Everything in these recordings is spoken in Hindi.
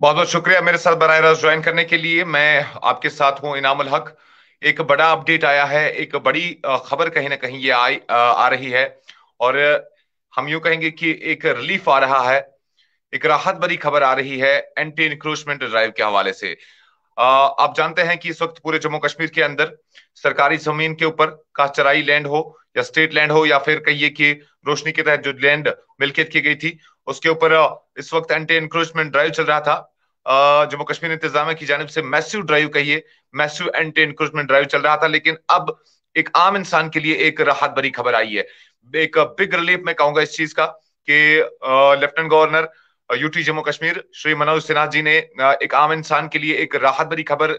बहुत बहुत शुक्रिया मेरे साथ बराह रास्त ज्वाइन करने के लिए। मैं आपके साथ हूं इनामुल हक। एक बड़ा अपडेट आया है, एक बड़ी खबर कहीं ना कहीं ये आ रही है। और हम यूं कहेंगे कि एक रिलीफ आ रहा है, एक राहत भरी खबर आ रही है एंटी इंक्रोचमेंट ड्राइव के हवाले से। आप जानते हैं कि इस वक्त पूरे जम्मू कश्मीर के अंदर सरकारी जमीन के ऊपर का चराई लैंड हो या स्टेट लैंड हो या फिर कहिए कि रोशनी के तहत जो लैंड मिल्कियत की गई थी उसके ऊपर इस वक्त एंटी इंक्रोचमेंट ड्राइव चल रहा था। जम्मू कश्मीर इंतजामिया की जानिब से मैसिव ड्राइव कहिए, मैसिव एंटी इंक्रोचमेंट ड्राइव चल रहा था। लेकिन अब एक आम इंसान के लिए एक राहत भरी खबर आई है, एक बिग रिलीफ मैं कहूंगा इस चीज का कि lieutenant governor UT Jammu Kashmir Shri Manoj Sinha ji ने एक आम इंसान के लिए एक राहत भरी खबर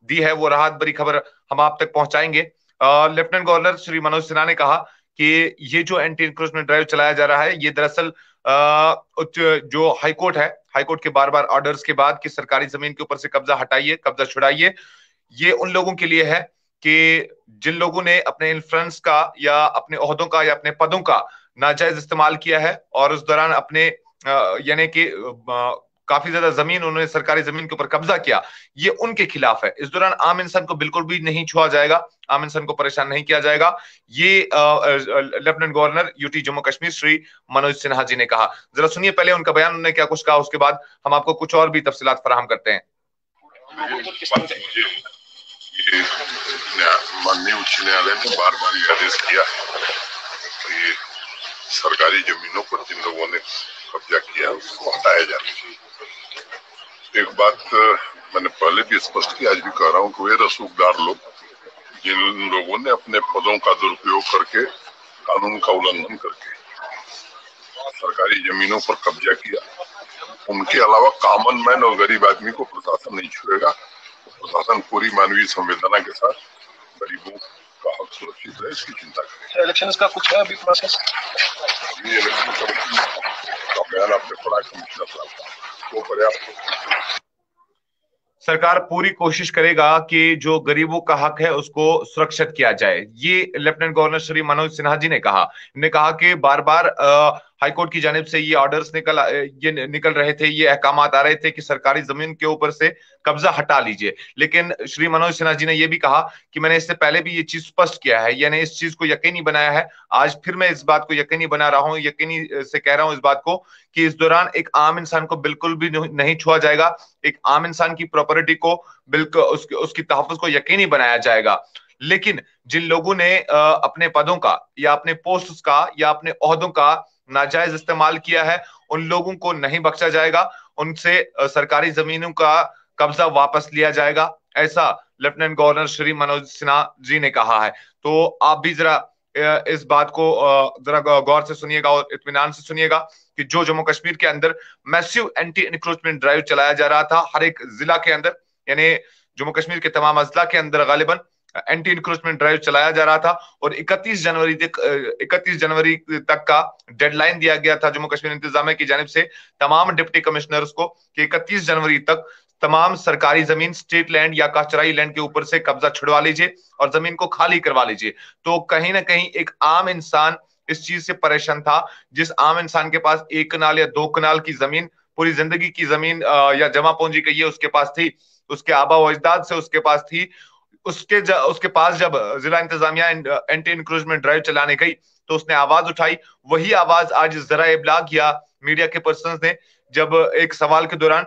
दी है। वो राहत भरी खबर हम आप तक पहुंचाएंगे। लेफ्टिनेंट गवर्नर श्री मनोज सिन्हा ने कहा कि ये जो एंटी इंक्रोचमेंट ड्राइव चलाया जा रहा है ये दरअसल जो हाईकोर्ट है, हाईकोर्ट के बार बार ऑर्डर्स के बाद कि सरकारी जमीन के ऊपर से कब्जा हटाइए, कब्जा छुड़ाइए, ये उन लोगों के लिए है कि जिन लोगों ने अपने इन्फ्लुएंस का या अपने ओहदों का या अपने पदों का नाजायज इस्तेमाल किया है और उस दौरान अपने यानी कि काफी ज्यादा जमीन, उन्होंने सरकारी जमीन के ऊपर कब्जा किया, ये उनके खिलाफ है। इस दौरान आम इंसान को बिल्कुल भी नहीं छुआ जाएगा, आम इंसान को परेशान नहीं किया जाएगा। ये lieutenant governor UT Jammu Kashmir Shri Manoj Sinha ji ने कहा। जरा सुनिए पहले उनका बयान, उन्होंने क्या कुछ कहा, उसके बाद हम आपको कुछ और भी तफसीलात फराहम करते हैं। ये माननीय उच्च न्यायालय ने बार बार ये आदेश किया है तो ये सरकारी जमीनों पर जिन लोगों ने कब्जा किया उसको हटाया जाना चाहिए। एक बात मैंने पहले भी स्पष्ट किया, आज भी कह रहा हूँ कि वे रसूखदार लोग जिन लोगों ने अपने पदों का दुरुपयोग करके, कानून का उल्लंघन करके सरकारी जमीनों पर कब्जा किया, उनके अलावा कॉमन मैन और गरीब आदमी को प्रशासन नहीं छुएगा। प्रशासन पूरी मानवीय संवेदना के साथ गरीबों का हक सुरक्षित रहे, इसकी चिंता करें। इलेक्शन का कुछ है अभी प्रोसेस? अभी इलेक्शन कमीशन का बयान आपने पढ़ा कमिश्नर साहब का, वो पर्याप्त। सरकार पूरी कोशिश करेगा कि जो गरीबों का हक है उसको सुरक्षित किया जाए, ये लेफ्टिनेंट गवर्नर श्री मनोज सिन्हा जी ने कहा। ने कहा कि बार बार हाईकोर्ट की जानिब से ये ऑर्डर्स ये निकल रहे थे, ये अहकामात आ रहे थे कि सरकारी जमीन के ऊपर से कब्जा हटा लीजिए। लेकिन श्री मनोज सिन्हा जी ने यह भी कहा कि मैंने इससे पहले भी ये चीज स्पष्ट किया है, यानी इस चीज को यकीनी बनाया है। आज फिर मैं इस बात को यकीनी बना रहा हूं, यकीनी से कह रहा हूं इस बात को कि इस दौरान एक आम इंसान को बिल्कुल भी नहीं छुआ जाएगा। एक आम इंसान की प्रॉपर्टी को बिल्कुल उसकी तहफ्फुज को यकीनी बनाया जाएगा। लेकिन जिन लोगों ने अपने पदों का या अपने पोस्ट का या अपने ओहदों का नाजायज इस्तेमाल किया है, उन लोगों को नहीं बख्शा जाएगा, उनसे सरकारी जमीनों का कब्जा वापस लिया जाएगा, ऐसा लेफ्टिनेंट गवर्नर श्री मनोज सिन्हा जी ने कहा है। तो आप भी जरा इस बात को जरा गौर से सुनिएगा और इत्मीनान से सुनिएगा कि जो जम्मू कश्मीर के अंदर मैसिव एंटी इंक्रोचमेंट ड्राइव चलाया जा रहा था हर एक जिला के अंदर, यानी जम्मू कश्मीर के तमाम अजला के अंदर गालिबन एंटी इंक्रोचमेंट ड्राइव चलाया जा रहा था और 31 जनवरी तक का डेडलाइन दिया गया था जम्मू कश्मीर इंतजामिया की जानिब से तमाम डिप्टी कमिश्नर्स को कि 31 जनवरी तक तमाम सरकारी जमीन, स्टेट लैंड या कचराई लैंड के ऊपर से कब्जा छुड़वा लीजिए और जमीन को खाली करवा लीजिए। तो कहीं ना कहीं एक आम इंसान इस चीज से परेशान था। जिस आम इंसान के पास 1 कनाल या 2 कनाल की जमीन, पूरी जिंदगी की जमीन या जमा पूंजी कहिए उसके पास थी, उसके आबा व अजदाद से उसके पास थी, उसके पास जब जिला इंतजामिया एंटी इंक्रोचमेंट ड्राइव चलाने गई तो उसने आवाज उठाई। वही आवाज आज जरा इब्लाग या मीडिया के पर्सन ने जब एक सवाल के दौरान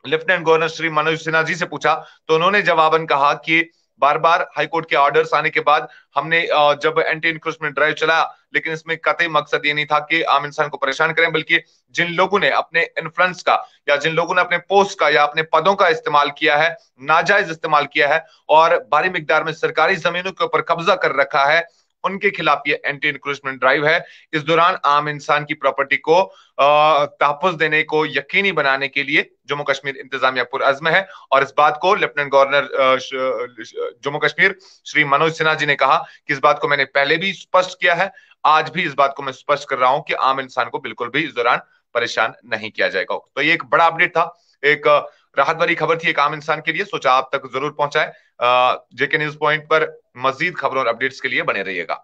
लेफ्टिनेंट गवर्नर श्री मनोज सिन्हा जी से पूछा तो उन्होंने जवाबन कहा कि बार बार हाईकोर्ट के ऑर्डर्स आने के बाद हमने जब एंटी इंक्रोचमेंट ड्राइव चलाया, लेकिन इसमें कतई मकसद ये नहीं था कि आम इंसान को परेशान करें, बल्कि जिन लोगों ने अपने इन्फ्लुएंस का या जिन लोगों ने अपने पोस्ट का या अपने पदों का इस्तेमाल किया है, नाजायज इस्तेमाल किया है और भारी मिकदार में सरकारी जमीनों के ऊपर कब्जा कर रखा है, उनके खिलाफ ये एंटी इंक्रोचमेंट ड्राइव है। इस दौरान आम इंसान की प्रॉपर्टी को तहफ्फुज देने को यकीनी बनाने के लिए जम्मू कश्मीर इंतजामिया पुरअज़्म है और इस बात को लेफ्टिनेंट गवर्नर जम्मू कश्मीर श्री मनोज सिन्हा जी ने कहा कि इस बात को मैंने पहले भी स्पष्ट किया है, आज भी इस बात को मैं स्पष्ट कर रहा हूं कि आम इंसान को बिल्कुल भी इस दौरान परेशान नहीं किया जाएगा। तो ये एक बड़ा अपडेट था, एक राहत भरी खबर थी एक आम इंसान के लिए, सोचा आप तक जरूर पहुंचाए। जेके न्यूज पॉइंट पर मजीद खबरों और अपडेट्स के लिए बने रहिएगा।